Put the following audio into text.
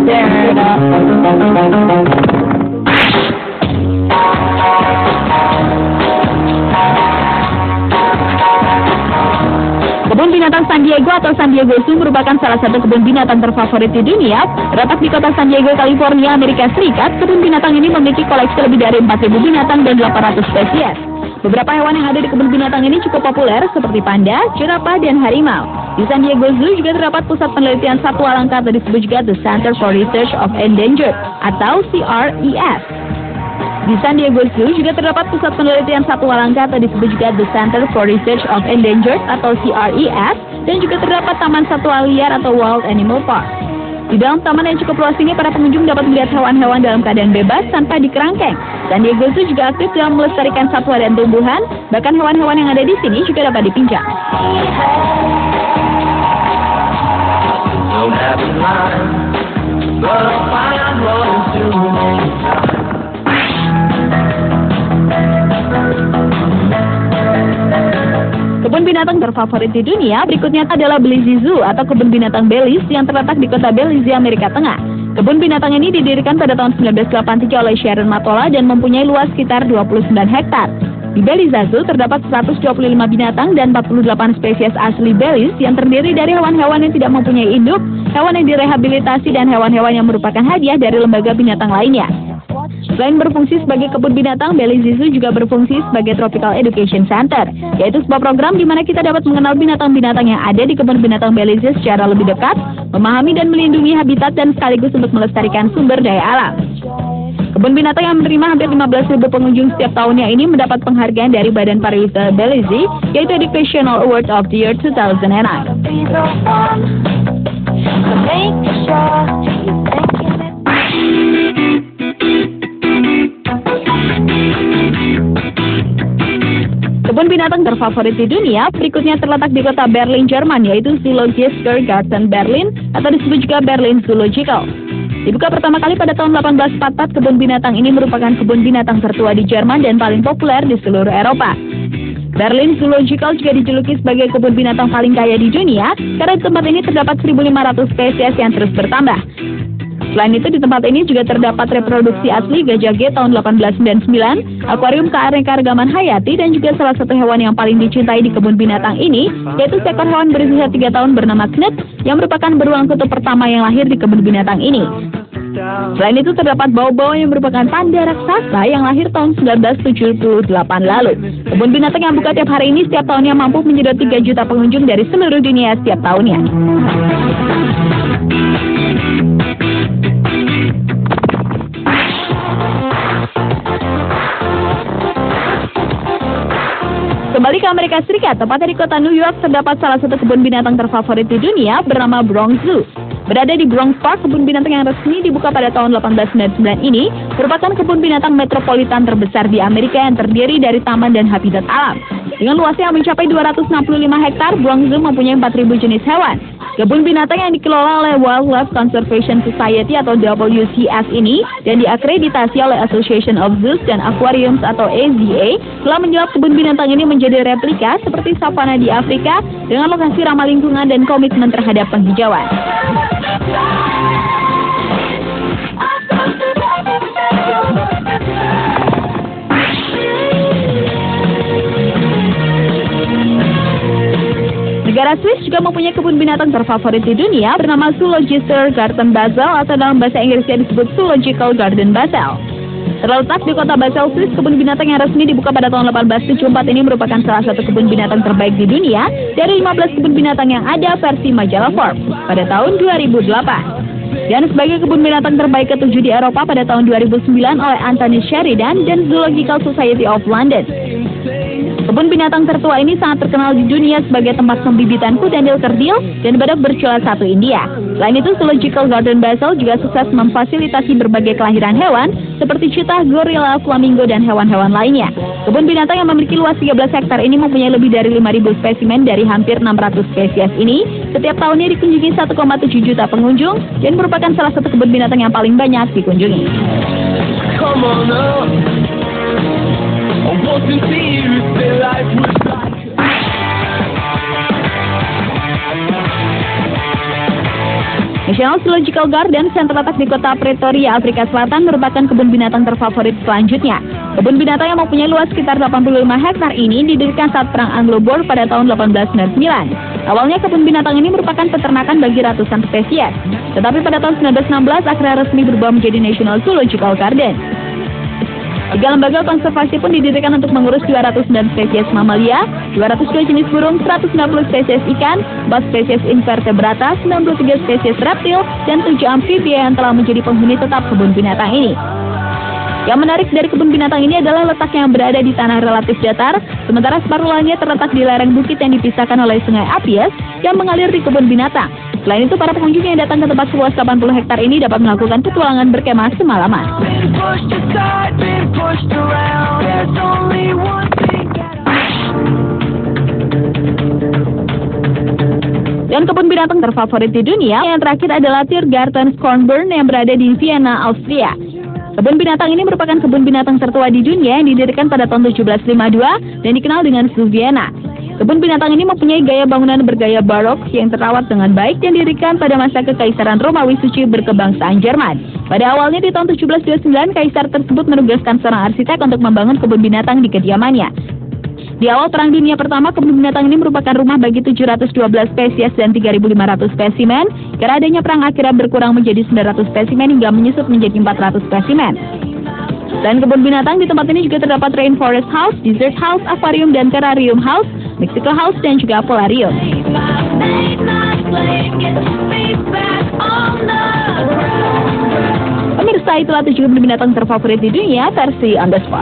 Kebun binatang San Diego atau San Diego Zoo merupakan salah satu kebun binatang terfavorit di dunia. Terletak di kota San Diego, California, Amerika Serikat, kebun binatang ini memiliki koleksi lebih dari 4.000 binatang dan 800 spesies. Beberapa hewan yang ada di kebun binatang ini cukup populer seperti panda, jerapah, dan harimau. Di San Diego Zoo juga terdapat pusat penelitian satwa langka atau disebut juga The Center for Research of Endangered atau CRES. Di San Diego Zoo juga terdapat pusat penelitian satwa langka atau disebut juga The Center for Research of Endangered atau CRES, dan juga terdapat taman satwa liar atau Wild Animal Park. Di dalam taman yang cukup luas ini, para pengunjung dapat melihat hewan-hewan dalam keadaan bebas tanpa dikerangkeng. San Diego Zoo juga aktif dalam melestarikan satwa dan tumbuhan, bahkan hewan-hewan yang ada di sini juga dapat dipinjam. Kebun binatang terfavorit di dunia berikutnya adalah Belize Zoo atau kebun binatang Belize yang terletak di kota Belize, Amerika Tengah. Kebun binatang ini didirikan pada tahun 1983 oleh Sharon Matola dan mempunyai luas sekitar 29 hektar. Di Belize Zoo terdapat 125 binatang dan 48 spesies asli Belize yang terdiri dari hewan-hewan yang tidak mempunyai induk, hewan yang direhabilitasi, dan hewan-hewan yang merupakan hadiah dari lembaga binatang lainnya. Selain berfungsi sebagai kebun binatang, Belize Zoo juga berfungsi sebagai Tropical Education Center, yaitu sebuah program di mana kita dapat mengenal binatang-binatang yang ada di kebun binatang Belize secara lebih dekat, memahami dan melindungi habitat, dan sekaligus untuk melestarikan sumber daya alam. Kebun binatang yang menerima hampir 15.000 pengunjung setiap tahunnya ini mendapat penghargaan dari Badan Pariwisata Belize, yaitu Educational Award of the Year 2009. Kebun binatang terfavorit di dunia berikutnya terletak di kota Berlin, Jerman, yaitu Zoologischer Garten Berlin atau disebut juga Berlin Zoological. Dibuka pertama kali pada tahun 1844, kebun binatang ini merupakan kebun binatang tertua di Jerman dan paling populer di seluruh Eropa. Berlin Zoological juga dijuluki sebagai kebun binatang paling kaya di dunia karena di tempat ini terdapat 1.500 spesies yang terus bertambah. Selain itu, di tempat ini juga terdapat reproduksi asli gajah G tahun 1899, akuarium keanekaragaman hayati, dan juga salah satu hewan yang paling dicintai di kebun binatang ini, yaitu seekor hewan berusia 3 tahun bernama Knut, yang merupakan beruang kutub pertama yang lahir di kebun binatang ini. Selain itu, terdapat bau-bau yang merupakan panda raksasa yang lahir tahun 1978 lalu. Kebun binatang yang buka tiap hari ini setiap tahunnya mampu menyedot 3 juta pengunjung dari seluruh dunia setiap tahunnya. Kembali ke Amerika Serikat, tepatnya di kota New York, terdapat salah satu kebun binatang terfavorit di dunia bernama Bronx Zoo. Berada di Bronx Park, kebun binatang yang resmi dibuka pada tahun 1899 ini merupakan kebun binatang metropolitan terbesar di Amerika yang terdiri dari taman dan habitat alam. Dengan luasnya yang mencapai 265 hektar, Bronx Zoo mempunyai 4.000 jenis hewan. Kebun binatang yang dikelola oleh Wildlife Conservation Society atau WCS ini dan diakreditasi oleh Association of Zoos and Aquariums atau AZA telah menyulap kebun binatang ini menjadi replika seperti savana di Afrika dengan lokasi ramah lingkungan dan komitmen terhadap penghijauan. Negara Swiss juga mempunyai kebun binatang terfavorit di dunia bernama Zoologischer Garten Basel atau dalam bahasa Inggrisnya disebut Zoological Garden Basel. Terletak di kota Basel, Swiss, kebun binatang yang resmi dibuka pada tahun 1874 ini merupakan salah satu kebun binatang terbaik di dunia dari 15 kebun binatang yang ada versi majalah Forbes pada tahun 2008. Dan sebagai kebun binatang terbaik ke-7 di Eropa pada tahun 2009 oleh Anthony Sheridan dan Zoological Society of London. Kebun binatang tertua ini sangat terkenal di dunia sebagai tempat pembibitan kuda kerdil dan badak bercula satu India. Selain itu, Zoological Garden Basel juga sukses memfasilitasi berbagai kelahiran hewan seperti cheetah, gorila, flamingo, dan hewan-hewan lainnya. Kebun binatang yang memiliki luas 13 hektar ini mempunyai lebih dari 5.000 spesimen dari hampir 600 spesies ini. Setiap tahunnya dikunjungi 1,7 juta pengunjung dan merupakan salah satu kebun binatang yang paling banyak dikunjungi. Come on up. I want to see you feel life was like. National Zoological Gardens yang terletak di kota Pretoria, Afrika Selatan merupakan kebun binatang terfavorit selanjutnya. Kebun binatang yang mempunyai luas sekitar 85 hektar ini didirikan saat Perang Anglo-Boer pada tahun 1899. Awalnya kebun binatang ini merupakan peternakan bagi ratusan spesies. Tetapi pada tahun 1916 akhirnya resmi berubah menjadi National Zoological Garden. 3 lembaga konservasi pun didirikan untuk mengurus 209 spesies mamalia, 202 jenis burung, 190 spesies ikan, 4 spesies invertebrata, 93 spesies reptil, dan 7 amfibia yang telah menjadi penghuni tetap kebun binatang ini. Yang menarik dari kebun binatang ini adalah letaknya yang berada di tanah relatif datar, sementara separuh lainnya terletak di lereng bukit yang dipisahkan oleh sungai Apies yang mengalir di kebun binatang. Selain itu, para pengunjung yang datang ke tempat seluas 80 hektar ini dapat melakukan petualangan berkemah semalaman. Dan kebun binatang terfavorit di dunia yang terakhir adalah Tiergarten Schönbrunn yang berada di Vienna, Austria. Kebun binatang ini merupakan kebun binatang tertua di dunia yang didirikan pada tahun 1752 dan dikenal dengan Zoo Vienna. Kebun binatang ini mempunyai gaya bangunan bergaya barok yang terawat dengan baik dan didirikan pada masa Kekaisaran Romawi Suci berkebangsaan Jerman. Pada awalnya di tahun 1729, kaisar tersebut menugaskan seorang arsitek untuk membangun kebun binatang di kediamannya. Di awal Perang Dunia Pertama, kebun binatang ini merupakan rumah bagi 712 spesies dan 3.500 spesimen. Karena adanya perang akhirnya berkurang menjadi 900 spesimen hingga menyusut menjadi 400 spesimen. Dan kebun binatang di tempat ini juga terdapat Rainforest House, Desert House, Aquarium dan Terrarium House, Mexico House, dan juga Polarium. Pemirsa, itulah 7 kebun binatang terfavorit di dunia versi On The Spot.